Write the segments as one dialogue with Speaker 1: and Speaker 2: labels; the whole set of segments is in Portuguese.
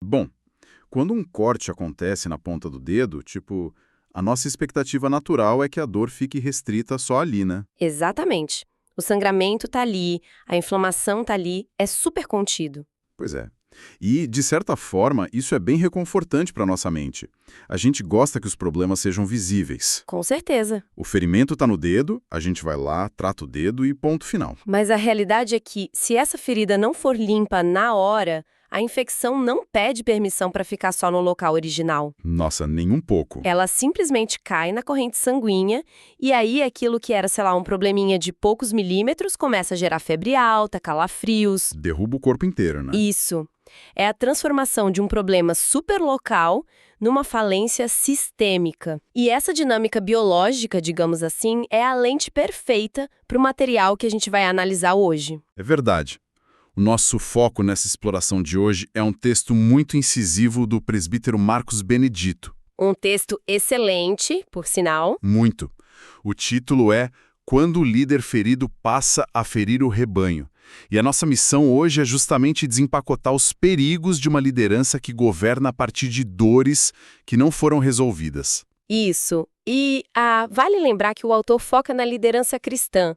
Speaker 1: Bom, quando um corte acontece na ponta do dedo, tipo, a nossa expectativa natural é que a dor fique restrita só ali, né?
Speaker 2: Exatamente. O sangramento tá ali, a inflamação tá ali, é super contido.
Speaker 1: Pois é. E, de certa forma, isso é bem reconfortante para nossa mente. A gente gosta que os problemas sejam visíveis.
Speaker 2: Com certeza.
Speaker 1: O ferimento está no dedo, a gente vai lá, trata o dedo e ponto final.
Speaker 2: Mas a realidade é que, se essa ferida não for limpa na hora, a infecção não pede permissão para ficar só no local original.
Speaker 1: Nossa, nem um pouco.
Speaker 2: Ela simplesmente cai na corrente sanguínea e aí aquilo que era, sei lá, um probleminha de poucos milímetros começa a gerar febre alta, calafrios.
Speaker 1: Derruba o corpo inteiro, né?
Speaker 2: Isso. É a transformação de um problema superlocal numa falência sistêmica. E essa dinâmica biológica, digamos assim, é a lente perfeita para o material que a gente vai analisar hoje.
Speaker 1: É verdade. O nosso foco nessa exploração de hoje é um texto muito incisivo do presbítero Marcos Benedito.
Speaker 2: Um texto excelente, por sinal.
Speaker 1: Muito. O título é Quando o líder ferido passa a ferir o rebanho. E a nossa missão hoje é justamente desempacotar os perigos de uma liderança que governa a partir de dores que não foram resolvidas.
Speaker 2: Isso. E vale lembrar que o autor foca na liderança cristã,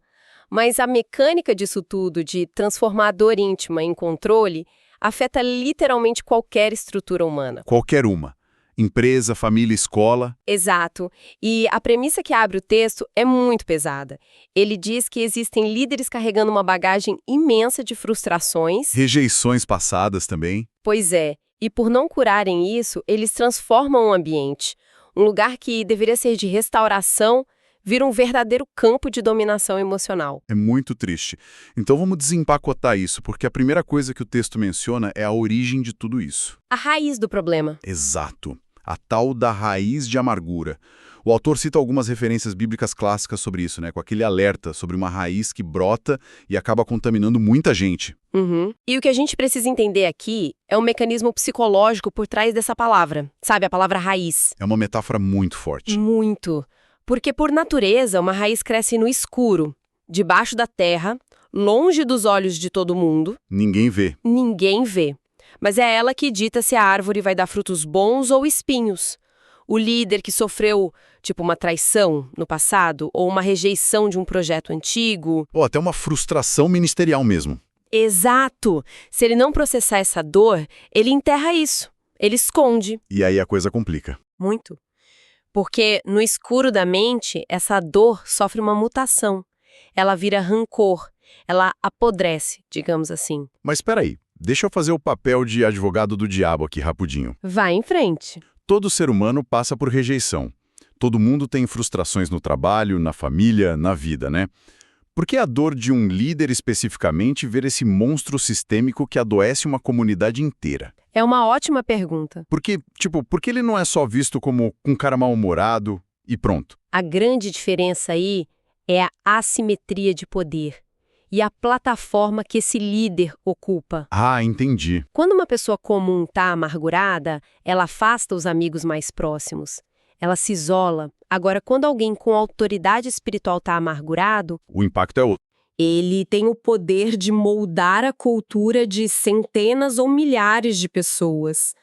Speaker 2: mas a mecânica disso tudo, de transformar a dor íntima em controle, afeta literalmente qualquer estrutura humana.
Speaker 1: Qualquer uma. Empresa, família, escola.
Speaker 2: Exato. E a premissa que abre o texto é muito pesada. Ele diz que existem líderes carregando uma bagagem imensa de frustrações.
Speaker 1: Rejeições passadas também.
Speaker 2: Pois é. E por não curarem isso, eles transformam o ambiente. Um lugar que deveria ser de restauração vira um verdadeiro campo de dominação emocional.
Speaker 1: É muito triste. Então vamos desempacotar isso, porque a primeira coisa que o texto menciona é a origem de tudo isso.
Speaker 2: A raiz do problema.
Speaker 1: Exato. A tal da raiz de amargura. O autor cita algumas referências bíblicas clássicas sobre isso, né? Com aquele alerta sobre uma raiz que brota e acaba contaminando muita gente.
Speaker 2: Uhum. E o que a gente precisa entender aqui é o mecanismo psicológico por trás dessa palavra. Sabe, a palavra raiz.
Speaker 1: É uma metáfora muito forte.
Speaker 2: Muito. Porque, por natureza, uma raiz cresce no escuro, debaixo da terra, longe dos olhos de todo mundo.
Speaker 1: Ninguém vê.
Speaker 2: Ninguém vê. Mas é ela que dita se a árvore vai dar frutos bons ou espinhos. O líder que sofreu, tipo, uma traição no passado, ou uma rejeição de um projeto antigo.
Speaker 1: Ou até uma frustração ministerial mesmo.
Speaker 2: Exato! Se ele não processar essa dor, ele enterra isso. Ele esconde.
Speaker 1: E aí a coisa complica.
Speaker 2: Muito. Porque no escuro da mente, essa dor sofre uma mutação. Ela vira rancor, ela apodrece, digamos assim.
Speaker 1: Mas espera aí, deixa eu fazer o papel de advogado do diabo aqui rapidinho.
Speaker 2: Vai em frente.
Speaker 1: Todo ser humano passa por rejeição. Todo mundo tem frustrações no trabalho, na família, na vida, né? Por que a dor de um líder especificamente ver esse monstro sistêmico que adoece uma comunidade inteira?
Speaker 2: É uma ótima pergunta.
Speaker 1: Por que ele não é só visto como um cara mal-humorado e pronto?
Speaker 2: A grande diferença aí é a assimetria de poder e a plataforma que esse líder ocupa.
Speaker 1: Ah, entendi.
Speaker 2: Quando uma pessoa comum está amargurada, ela afasta os amigos mais próximos. Ela se isola. Agora, quando alguém com autoridade espiritual está amargurado,
Speaker 1: O impacto é outro.
Speaker 2: ele tem o poder de moldar a cultura de centenas ou milhares de pessoas.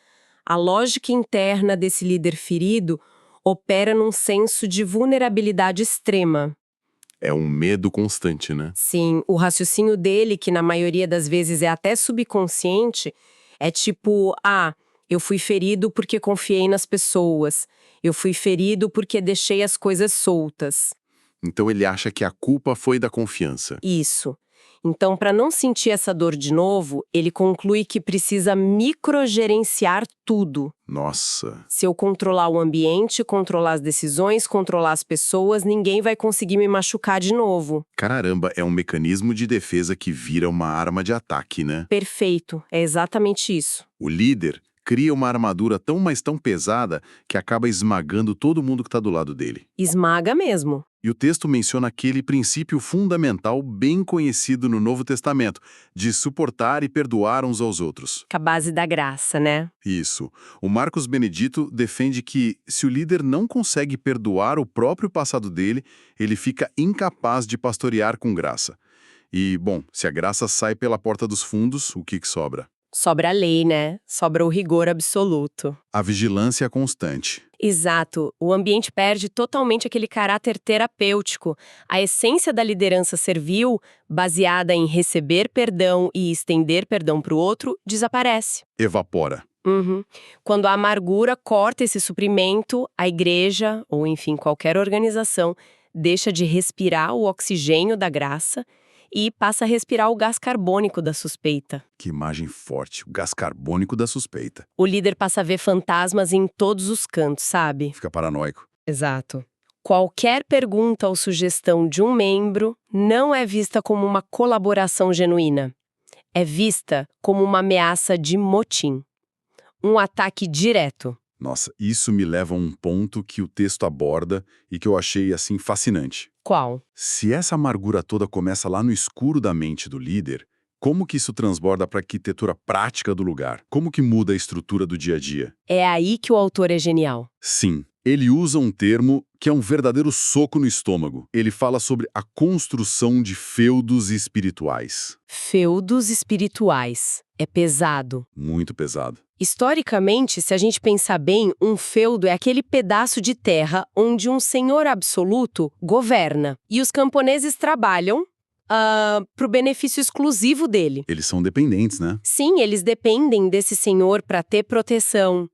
Speaker 2: A lógica interna desse líder ferido opera num senso de vulnerabilidade extrema.
Speaker 3: É um medo constante, né?
Speaker 2: Sim, o raciocínio dele, que na maioria das vezes é até subconsciente, é tipo, eu fui ferido porque confiei nas pessoas. Eu fui ferido porque deixei as coisas soltas.
Speaker 3: Então ele acha que a culpa foi da confiança.
Speaker 2: Isso. Então, para não sentir essa dor de novo, ele conclui que precisa microgerenciar tudo.
Speaker 3: Nossa,
Speaker 2: Se eu controlar o ambiente, controlar as decisões, controlar as pessoas, ninguém vai conseguir me machucar de novo.
Speaker 3: caramba, é um mecanismo de defesa que vira uma arma de ataque, né?
Speaker 2: Perfeito, é exatamente isso.
Speaker 3: O líder cria uma armadura tão pesada que acaba esmagando todo mundo que está do lado dele.
Speaker 2: Esmaga mesmo.
Speaker 3: E o texto menciona aquele princípio fundamental bem conhecido no Novo Testamento, de suportar e perdoar uns aos outros.
Speaker 2: Com a base da graça, né?
Speaker 3: Isso. O Marcos Benedito defende que, se o líder não consegue perdoar o próprio passado dele, ele fica incapaz de pastorear com graça. E, bom, se a graça sai pela porta dos fundos, o que sobra?
Speaker 2: Sobra a lei, né? Sobra o rigor absoluto.
Speaker 3: A vigilância é constante.
Speaker 2: Exato. O ambiente perde totalmente aquele caráter terapêutico. A essência da liderança servil, baseada em receber perdão e estender perdão para o outro, desaparece.
Speaker 3: Evapora.
Speaker 2: Uhum. Quando a amargura corta esse suprimento, a igreja, ou enfim, qualquer organização, deixa de respirar o oxigênio da graça e passa a respirar o gás carbônico da suspeita.
Speaker 3: Que imagem forte, o gás carbônico da suspeita.
Speaker 2: O líder passa a ver fantasmas em todos os cantos, sabe?
Speaker 3: Fica paranoico.
Speaker 2: Exato. Qualquer pergunta ou sugestão de um membro não é vista como uma colaboração genuína. É vista como uma ameaça de motim. Um ataque direto.
Speaker 3: Nossa, isso me leva a um ponto que o texto aborda e que eu achei, assim, fascinante.
Speaker 2: Qual?
Speaker 3: Se essa amargura toda começa lá no escuro da mente do líder, como que isso transborda para a arquitetura prática do lugar? Como que muda a estrutura do dia a dia?
Speaker 2: É aí que o autor é genial.
Speaker 3: Sim, ele usa um termo que é um verdadeiro soco no estômago. Ele fala sobre a construção de feudos espirituais.
Speaker 2: Feudos espirituais. É pesado.
Speaker 3: Muito pesado.
Speaker 2: Historicamente, se a gente pensar bem, um feudo é aquele pedaço de terra onde um senhor absoluto governa. E os camponeses trabalham para o benefício exclusivo dele.
Speaker 3: Eles são dependentes, né?
Speaker 2: Sim, eles dependem desse senhor para ter proteção.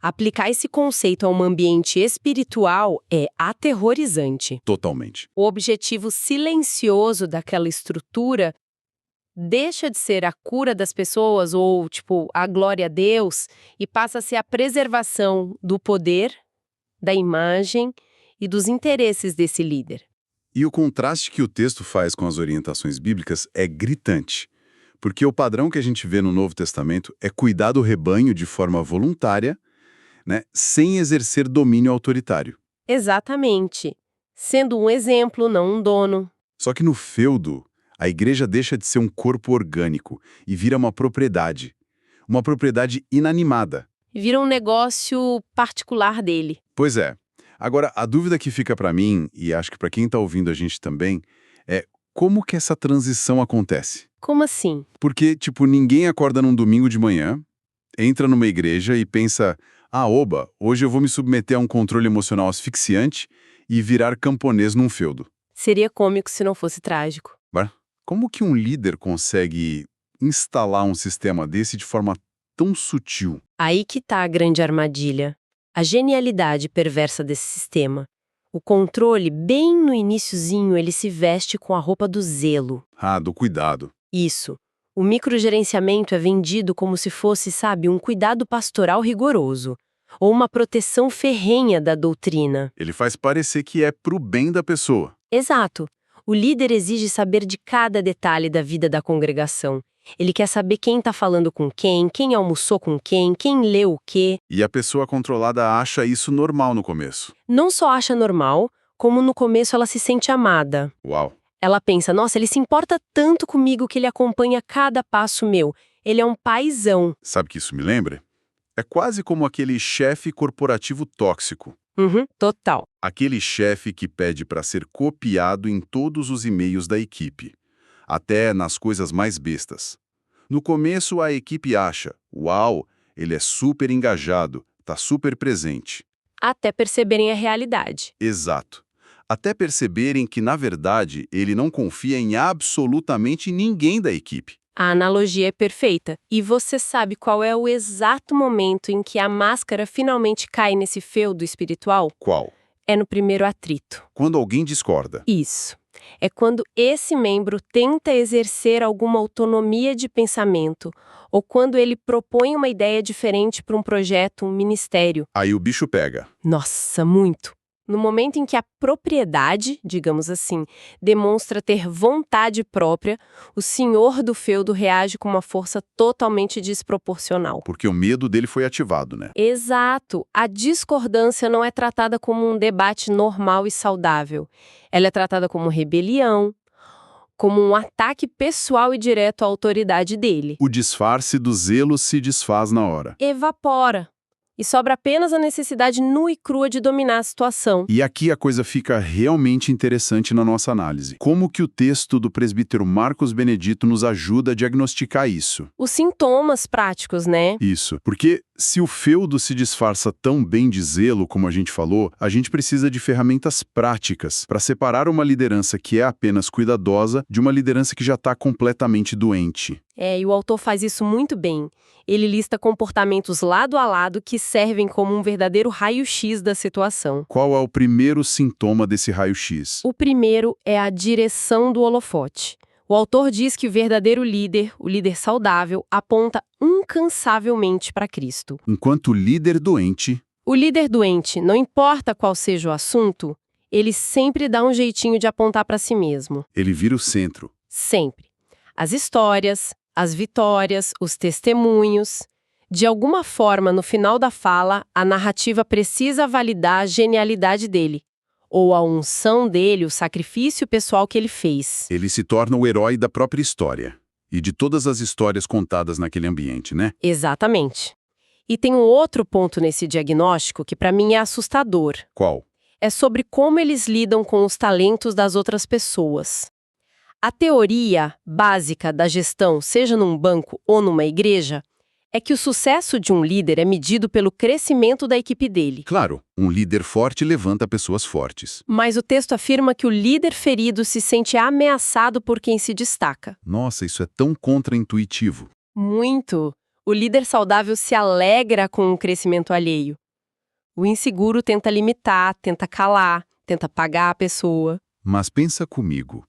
Speaker 2: Aplicar esse conceito a um ambiente espiritual é aterrorizante.
Speaker 3: Totalmente.
Speaker 2: O objetivo silencioso daquela estrutura deixa de ser a cura das pessoas ou, a glória a Deus e passa a ser a preservação do poder, da imagem e dos interesses desse líder.
Speaker 3: E o contraste que o texto faz com as orientações bíblicas é gritante, porque o padrão que a gente vê no Novo Testamento é cuidar do rebanho de forma voluntária, né, sem exercer domínio autoritário.
Speaker 2: Exatamente. Sendo um exemplo, não um dono.
Speaker 3: Só que no feudo, a igreja deixa de ser um corpo orgânico e vira uma propriedade inanimada.
Speaker 2: Vira um negócio particular dele.
Speaker 3: Pois é. Agora, a dúvida que fica para mim, e acho que para quem está ouvindo a gente também, é como que essa transição acontece?
Speaker 2: Como assim?
Speaker 3: Porque, ninguém acorda num domingo de manhã, entra numa igreja e pensa, oba, hoje eu vou me submeter a um controle emocional asfixiante e virar camponês num feudo.
Speaker 2: Seria cômico se não fosse trágico.
Speaker 3: Como que um líder consegue instalar um sistema desse de forma tão sutil?
Speaker 2: Aí que tá a grande armadilha. A genialidade perversa desse sistema. O controle, bem no iniciozinho, ele se veste com a roupa do zelo.
Speaker 3: Do cuidado.
Speaker 2: Isso. O microgerenciamento é vendido como se fosse, um cuidado pastoral rigoroso. Ou uma proteção ferrenha da doutrina.
Speaker 3: Ele faz parecer que é pro bem da pessoa.
Speaker 2: Exato. O líder exige saber de cada detalhe da vida da congregação. Ele quer saber quem está falando com quem almoçou com quem leu o quê.
Speaker 3: E a pessoa controlada acha isso normal no começo.
Speaker 2: Não só acha normal, como no começo ela se sente amada.
Speaker 3: Uau!
Speaker 2: Ela pensa, nossa, ele se importa tanto comigo que ele acompanha cada passo meu. Ele é um paizão.
Speaker 3: Sabe o que isso me lembra? É quase como aquele chefe corporativo tóxico.
Speaker 2: Total.
Speaker 3: Aquele chefe que pede para ser copiado em todos os e-mails da equipe, até nas coisas mais bestas. No começo, a equipe acha, uau, ele é super engajado, tá super presente.
Speaker 2: Até perceberem a realidade.
Speaker 3: Exato. Até perceberem que, na verdade, ele não confia em absolutamente ninguém da equipe.
Speaker 2: A analogia é perfeita. E você sabe qual é o exato momento em que a máscara finalmente cai nesse feudo espiritual?
Speaker 3: Qual?
Speaker 2: É no primeiro atrito.
Speaker 3: Quando alguém discorda.
Speaker 2: Isso. É quando esse membro tenta exercer alguma autonomia de pensamento, ou quando ele propõe uma ideia diferente para um projeto, um ministério.
Speaker 3: Aí o bicho pega.
Speaker 2: Nossa, muito! No momento em que a propriedade, digamos assim, demonstra ter vontade própria, o senhor do feudo reage com uma força totalmente desproporcional.
Speaker 3: Porque o medo dele foi ativado, né?
Speaker 2: Exato. A discordância não é tratada como um debate normal e saudável. Ela é tratada como rebelião, como um ataque pessoal e direto à autoridade dele.
Speaker 3: O disfarce do zelo se desfaz na hora.
Speaker 2: Evapora. e sobra apenas a necessidade nua e crua de dominar a situação.
Speaker 1: E aqui a coisa fica realmente interessante na nossa análise. Como que o texto do presbítero Marcos Benedito nos ajuda a diagnosticar isso?
Speaker 2: Os sintomas práticos, né?
Speaker 1: Isso, porque se o feudo se disfarça tão bem de zelo, como a gente falou, a gente precisa de ferramentas práticas para separar uma liderança que é apenas cuidadosa de uma liderança que já está completamente doente.
Speaker 2: E o autor faz isso muito bem. Ele lista comportamentos lado a lado que servem como um verdadeiro raio-x da situação.
Speaker 1: Qual é o primeiro sintoma desse raio-x?
Speaker 2: O primeiro é a direção do holofote. O autor diz que o verdadeiro líder, o líder saudável, aponta incansavelmente para Cristo.
Speaker 1: Enquanto o líder doente,
Speaker 2: O líder doente, não importa qual seja o assunto, ele sempre dá um jeitinho de apontar para si mesmo.
Speaker 1: ele vira o centro.
Speaker 2: Sempre. As histórias, as vitórias, os testemunhos. De alguma forma, no final da fala, a narrativa precisa validar a genialidade dele, ou a unção dele, o sacrifício pessoal que ele fez.
Speaker 1: Ele se torna o herói da própria história. E de todas as histórias contadas naquele ambiente, né?
Speaker 2: Exatamente. E tem um outro ponto nesse diagnóstico que para mim é assustador.
Speaker 1: Qual?
Speaker 2: É sobre como eles lidam com os talentos das outras pessoas. A teoria básica da gestão, seja num banco ou numa igreja, é que o sucesso de um líder é medido pelo crescimento da equipe dele.
Speaker 1: Claro, um líder forte levanta pessoas fortes.
Speaker 2: Mas o texto afirma que o líder ferido se sente ameaçado por quem se destaca.
Speaker 1: Nossa, isso é tão contraintuitivo.
Speaker 2: Muito. O líder saudável se alegra com o crescimento alheio. O inseguro tenta limitar, tenta calar, tenta apagar a pessoa.
Speaker 1: Mas pensa comigo.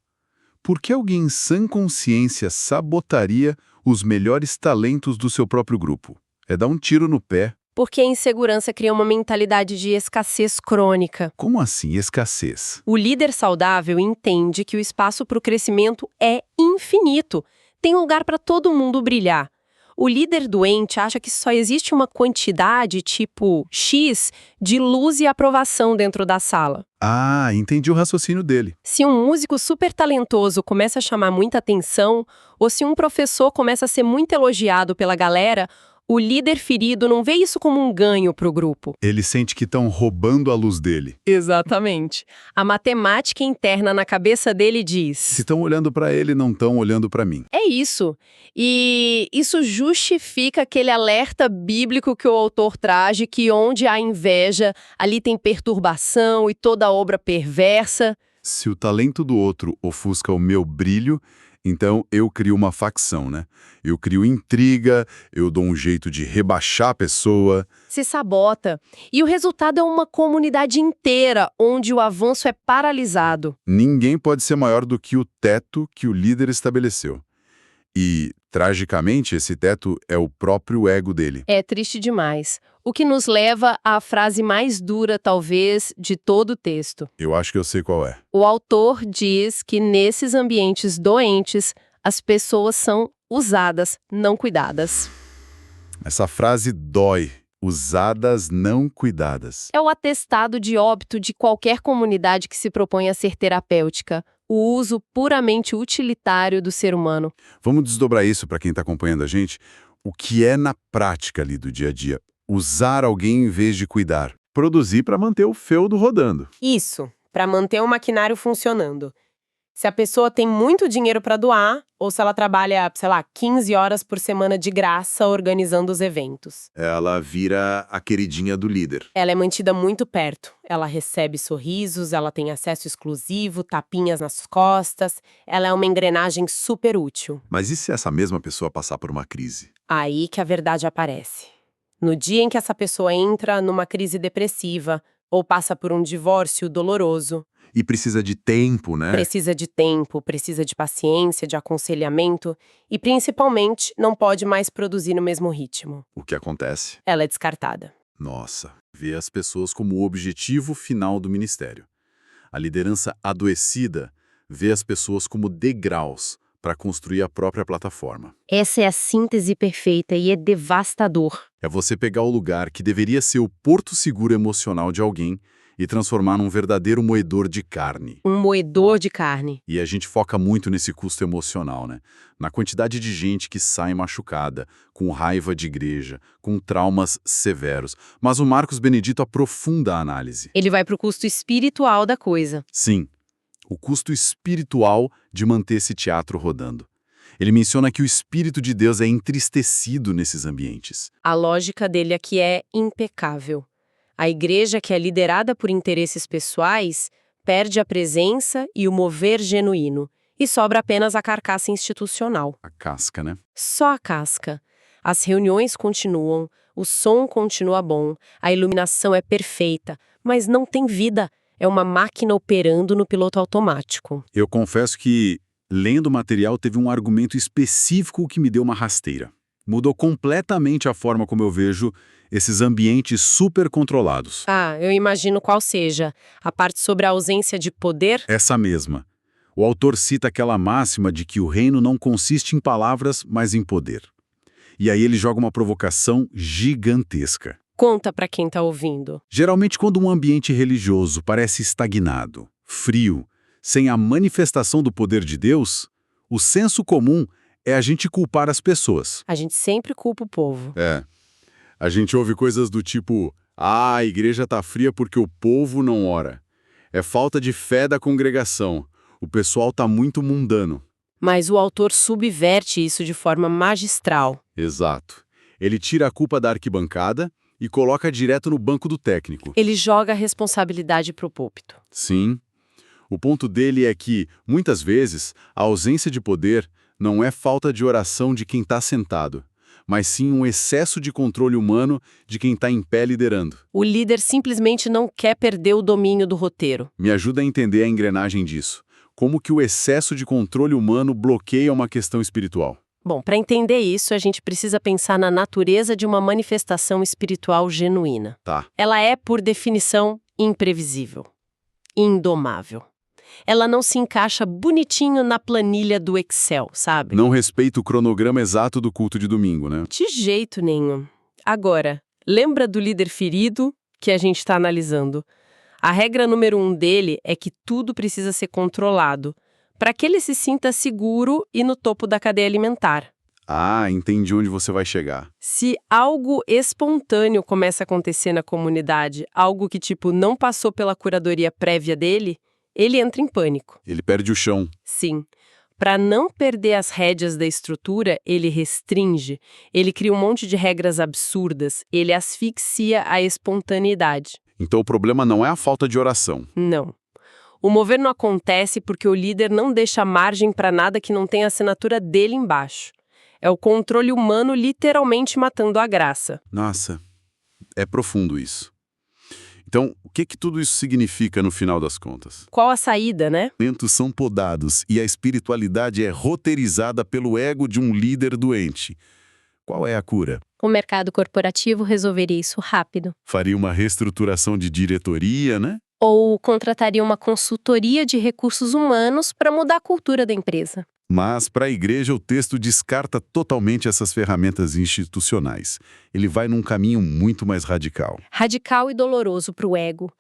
Speaker 1: Por que alguém em sã consciência sabotaria os melhores talentos do seu próprio grupo? É dar um tiro no pé.
Speaker 2: Porque a insegurança cria uma mentalidade de escassez crônica.
Speaker 1: Como assim, escassez?
Speaker 2: O líder saudável entende que o espaço para o crescimento é infinito. Tem lugar para todo mundo brilhar. O líder doente acha que só existe uma quantidade, tipo X, de luz e aprovação dentro da sala.
Speaker 1: Ah, entendi o raciocínio dele.
Speaker 2: Se um músico super talentoso começa a chamar muita atenção, ou se um professor começa a ser muito elogiado pela galera, o líder ferido não vê isso como um ganho para o grupo.
Speaker 1: Ele sente que estão roubando a luz dele.
Speaker 2: Exatamente. A matemática interna na cabeça dele diz:
Speaker 1: Se estão olhando para ele, não estão olhando para mim.
Speaker 2: é isso. E isso justifica aquele alerta bíblico que o autor traz de que onde há inveja, ali tem perturbação e toda obra perversa.
Speaker 1: Se o talento do outro ofusca o meu brilho, então eu crio uma facção, né? Eu crio intriga, eu dou um jeito de rebaixar a pessoa.
Speaker 2: Se sabota. E o resultado é uma comunidade inteira onde o avanço é paralisado.
Speaker 1: Ninguém pode ser maior do que o teto que o líder estabeleceu. E, tragicamente, esse teto é o próprio ego dele.
Speaker 2: É triste demais. O que nos leva à frase mais dura, talvez, de todo o texto.
Speaker 1: Eu acho que eu sei qual é.
Speaker 2: O autor diz que nesses ambientes doentes, as pessoas são usadas, não cuidadas.
Speaker 1: Essa frase dói. Usadas, não cuidadas.
Speaker 2: É o atestado de óbito de qualquer comunidade que se propõe a ser terapêutica. O uso puramente utilitário do ser humano.
Speaker 1: Vamos desdobrar isso para quem está acompanhando a gente. O que é na prática ali do dia a dia? Usar alguém em vez de cuidar. Produzir para manter o feudo rodando.
Speaker 2: Isso, para manter o maquinário funcionando. Se a pessoa tem muito dinheiro para doar, ou se ela trabalha, 15 horas por semana de graça organizando os eventos.
Speaker 3: Ela vira a queridinha do líder.
Speaker 2: Ela é mantida muito perto. Ela recebe sorrisos, ela tem acesso exclusivo, tapinhas nas costas. Ela é uma engrenagem super útil.
Speaker 3: Mas e se essa mesma pessoa passar por uma crise?
Speaker 2: Aí que a verdade aparece. No dia em que essa pessoa entra numa crise depressiva ou passa por um divórcio doloroso,
Speaker 3: E precisa de tempo, né?
Speaker 2: precisa de tempo, precisa de paciência, de aconselhamento e, principalmente, não pode mais produzir no mesmo ritmo.
Speaker 3: O que acontece?
Speaker 2: Ela é descartada.
Speaker 3: Nossa, vê as pessoas como o objetivo final do ministério. A liderança adoecida vê as pessoas como degraus para construir a própria plataforma.
Speaker 2: Essa é a síntese perfeita e é devastador.
Speaker 3: É você pegar o lugar que deveria ser o porto seguro emocional de alguém e transformar num verdadeiro moedor de carne.
Speaker 2: Um moedor de carne.
Speaker 3: E a gente foca muito nesse custo emocional, né? Na quantidade de gente que sai machucada, com raiva de igreja, com traumas severos. Mas o Marcos Benedito aprofunda a análise.
Speaker 2: Ele vai para o custo espiritual da coisa.
Speaker 3: Sim, o custo espiritual de manter esse teatro rodando. Ele menciona que o Espírito de Deus é entristecido nesses ambientes.
Speaker 2: A lógica dele aqui é impecável. A igreja que é liderada por interesses pessoais perde a presença e o mover genuíno, e sobra apenas a carcaça institucional.
Speaker 3: A casca, né?
Speaker 2: Só a casca. As reuniões continuam, o som continua bom, a iluminação é perfeita, mas não tem vida. É uma máquina operando no piloto automático.
Speaker 3: Eu confesso que, lendo o material, teve um argumento específico que me deu uma rasteira. Mudou completamente a forma como eu vejo esses ambientes super controlados.
Speaker 2: Ah, eu imagino qual seja. A parte sobre a ausência de poder?
Speaker 3: Essa mesma. O autor cita aquela máxima de que o reino não consiste em palavras, mas em poder. E aí ele joga uma provocação gigantesca.
Speaker 2: Conta para quem tá ouvindo.
Speaker 3: Geralmente, quando um ambiente religioso parece estagnado, frio, sem a manifestação do poder de Deus, o senso comum é a gente culpar as pessoas.
Speaker 2: A gente sempre culpa o povo.
Speaker 3: A gente ouve coisas do tipo: a igreja tá fria porque o povo não ora. É falta de fé da congregação. O pessoal tá muito mundano.
Speaker 2: Mas o autor subverte isso de forma magistral.
Speaker 3: Exato. Ele tira a culpa da arquibancada e coloca direto no banco do técnico.
Speaker 2: Ele joga a responsabilidade pro púlpito.
Speaker 3: Sim. O ponto dele é que, muitas vezes, a ausência de poder não é falta de oração de quem está sentado, mas sim um excesso de controle humano de quem está em pé liderando.
Speaker 2: O líder simplesmente não quer perder o domínio do roteiro.
Speaker 3: Me ajuda a entender a engrenagem disso. Como que o excesso de controle humano bloqueia uma questão espiritual?
Speaker 2: Bom, para entender isso, a gente precisa pensar na natureza de uma manifestação espiritual genuína.
Speaker 3: Tá.
Speaker 2: Ela é, por definição, imprevisível, indomável. Ela não se encaixa bonitinho na planilha do Excel, sabe?
Speaker 3: Não respeita o cronograma exato do culto de domingo, né?
Speaker 2: De jeito nenhum. Agora, lembra do líder ferido que a gente está analisando? A regra número 1 dele é que tudo precisa ser controlado, para que ele se sinta seguro e no topo da cadeia alimentar.
Speaker 3: Ah, entendi onde você vai chegar.
Speaker 2: Se algo espontâneo começa a acontecer na comunidade, algo que tipo não passou pela curadoria prévia dele, ele entra em pânico.
Speaker 3: Ele perde o chão.
Speaker 2: Sim. Para não perder as rédeas da estrutura, ele restringe, ele cria um monte de regras absurdas, ele asfixia a espontaneidade.
Speaker 3: Então o problema não é a falta de oração.
Speaker 2: Não. O mover não acontece porque o líder não deixa margem para nada que não tenha a assinatura dele embaixo. É o controle humano literalmente matando a graça.
Speaker 3: Nossa, é profundo isso. Então, o que tudo isso significa no final das contas?
Speaker 2: Qual a saída, né?
Speaker 3: Talentos são podados e a espiritualidade é roteirizada pelo ego de um líder doente. Qual é a cura?
Speaker 4: O mercado corporativo resolveria isso rápido.
Speaker 3: Faria uma reestruturação de diretoria, né?
Speaker 4: Ou contrataria uma consultoria de recursos humanos para mudar a cultura da empresa.
Speaker 3: Mas, para a igreja, o texto descarta totalmente essas ferramentas institucionais. Ele vai num caminho muito mais radical.
Speaker 4: Radical e doloroso para o ego.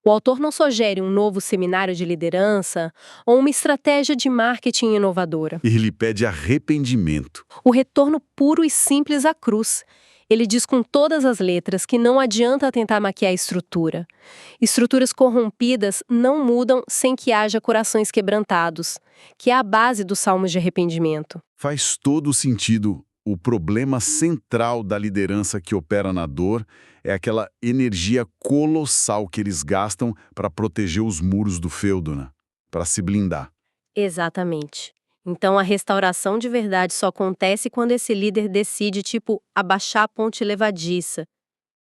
Speaker 4: O autor não sugere um novo seminário de liderança ou uma estratégia de marketing inovadora.
Speaker 3: Ele pede arrependimento.
Speaker 4: O retorno puro e simples à cruz. Ele diz com todas as letras que não adianta tentar maquiar a estrutura. Estruturas corrompidas não mudam sem que haja corações quebrantados, que é a base dos salmos de arrependimento.
Speaker 3: Faz todo sentido. O problema central da liderança que opera na dor é aquela energia colossal que eles gastam para proteger os muros do feudo, né? Para se blindar.
Speaker 4: Exatamente. Então a restauração de verdade só acontece quando esse líder decide, abaixar a ponte levadiça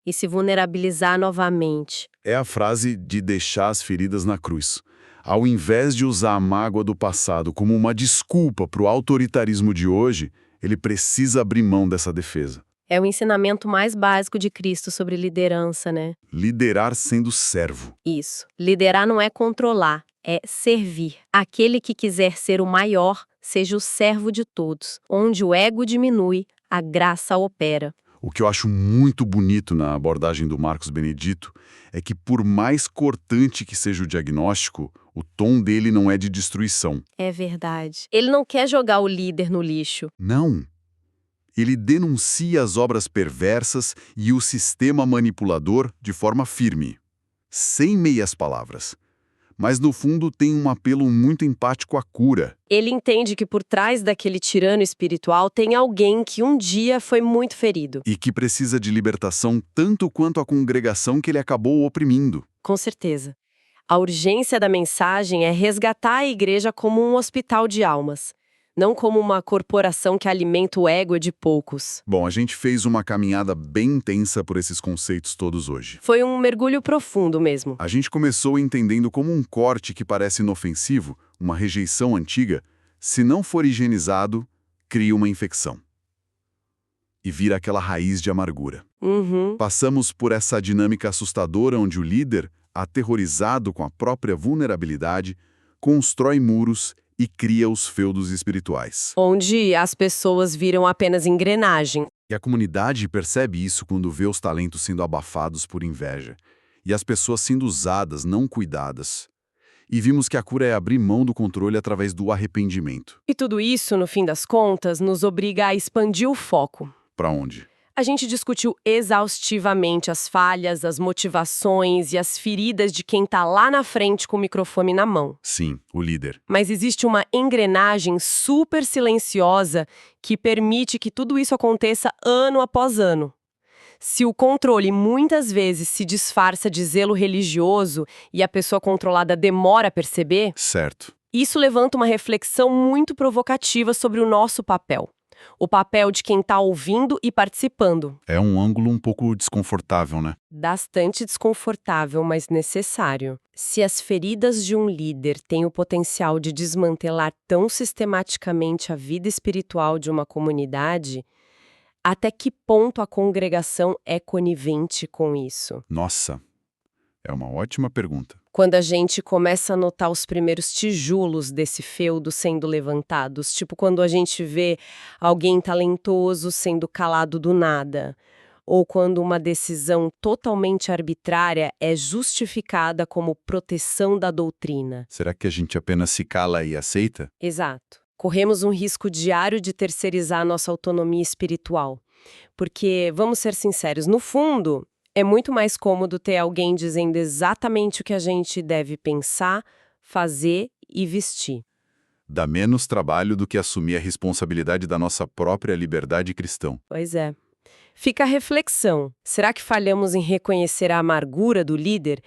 Speaker 4: e se vulnerabilizar novamente.
Speaker 3: É a frase de deixar as feridas na cruz. Ao invés de usar a mágoa do passado como uma desculpa para o autoritarismo de hoje, ele precisa abrir mão dessa defesa.
Speaker 4: É o ensinamento mais básico de Cristo sobre liderança, né?
Speaker 3: Liderar sendo servo.
Speaker 4: Isso. Liderar não é controlar, é servir. Aquele que quiser ser o maior, seja o servo de todos. Onde o ego diminui, a graça opera.
Speaker 1: O que eu acho muito bonito na abordagem do Marcos Benedito é que, por mais cortante que seja o diagnóstico, o tom dele não é de destruição.
Speaker 4: É verdade. Ele não quer jogar o líder no lixo.
Speaker 1: Não. Ele denuncia as obras perversas e o sistema manipulador de forma firme, sem meias palavras. Mas, no fundo, tem um apelo muito empático à cura.
Speaker 2: Ele entende que por trás daquele tirano espiritual tem alguém que um dia foi muito ferido.
Speaker 1: E que precisa de libertação tanto quanto a congregação que ele acabou oprimindo.
Speaker 2: Com certeza. A urgência da mensagem é resgatar a igreja como um hospital de almas, não como uma corporação que alimenta o ego de poucos.
Speaker 1: Bom, a gente fez uma caminhada bem intensa por esses conceitos todos hoje.
Speaker 2: Foi um mergulho profundo mesmo.
Speaker 1: A gente começou entendendo como um corte que parece inofensivo, uma rejeição antiga, se não for higienizado, cria uma infecção. E vira aquela raiz de amargura. Passamos por essa dinâmica assustadora onde o líder, aterrorizado com a própria vulnerabilidade, constrói muros e cria os feudos espirituais.
Speaker 2: Onde as pessoas viram apenas engrenagem.
Speaker 1: E a comunidade percebe isso quando vê os talentos sendo abafados por inveja, e as pessoas sendo usadas, não cuidadas. E vimos que a cura é abrir mão do controle através do arrependimento.
Speaker 2: E tudo isso, no fim das contas, nos obriga a expandir o foco.
Speaker 1: Para onde?
Speaker 2: A gente discutiu exaustivamente as falhas, as motivações e as feridas de quem está lá na frente com o microfone na mão.
Speaker 1: Sim, o líder.
Speaker 2: Mas existe uma engrenagem super silenciosa que permite que tudo isso aconteça ano após ano. Se o controle muitas vezes se disfarça de zelo religioso e a pessoa controlada demora a perceber,
Speaker 1: Certo.
Speaker 2: isso levanta uma reflexão muito provocativa sobre o nosso papel. O papel de quem está ouvindo e participando.
Speaker 1: É um ângulo um pouco desconfortável, né?
Speaker 2: Bastante desconfortável, mas necessário. Se as feridas de um líder têm o potencial de desmantelar tão sistematicamente a vida espiritual de uma comunidade, até que ponto a congregação é conivente com isso?
Speaker 1: Nossa, é uma ótima pergunta.
Speaker 2: Quando a gente começa a notar os primeiros tijolos desse feudo sendo levantados, tipo quando a gente vê alguém talentoso sendo calado do nada, ou quando uma decisão totalmente arbitrária é justificada como proteção da doutrina.
Speaker 1: Será que a gente apenas se cala e aceita?
Speaker 2: Exato. Corremos um risco diário de terceirizar nossa autonomia espiritual. Porque, vamos ser sinceros, no fundo, é muito mais cômodo ter alguém dizendo exatamente o que a gente deve pensar, fazer e vestir.
Speaker 1: Dá menos trabalho do que assumir a responsabilidade da nossa própria liberdade cristã.
Speaker 2: Pois é. Fica a reflexão. Será que falhamos em reconhecer a amargura do líder?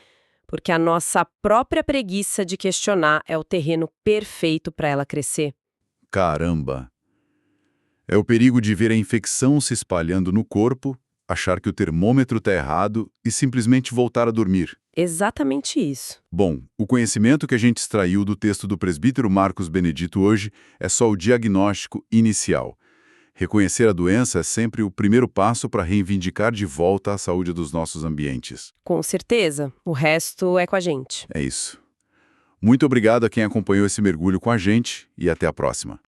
Speaker 2: Porque a nossa própria preguiça de questionar é o terreno perfeito para ela crescer.
Speaker 1: Caramba! É o perigo de ver a infecção se espalhando no corpo, achar que o termômetro está errado e simplesmente voltar a dormir.
Speaker 2: Exatamente isso.
Speaker 1: Bom, o conhecimento que a gente extraiu do texto do presbítero Marcos Benedito hoje é só o diagnóstico inicial. Reconhecer a doença é sempre o primeiro passo para reivindicar de volta a saúde dos nossos ambientes.
Speaker 2: Com certeza. O resto é com a gente.
Speaker 1: É isso. Muito obrigado a quem acompanhou esse mergulho com a gente e até a próxima.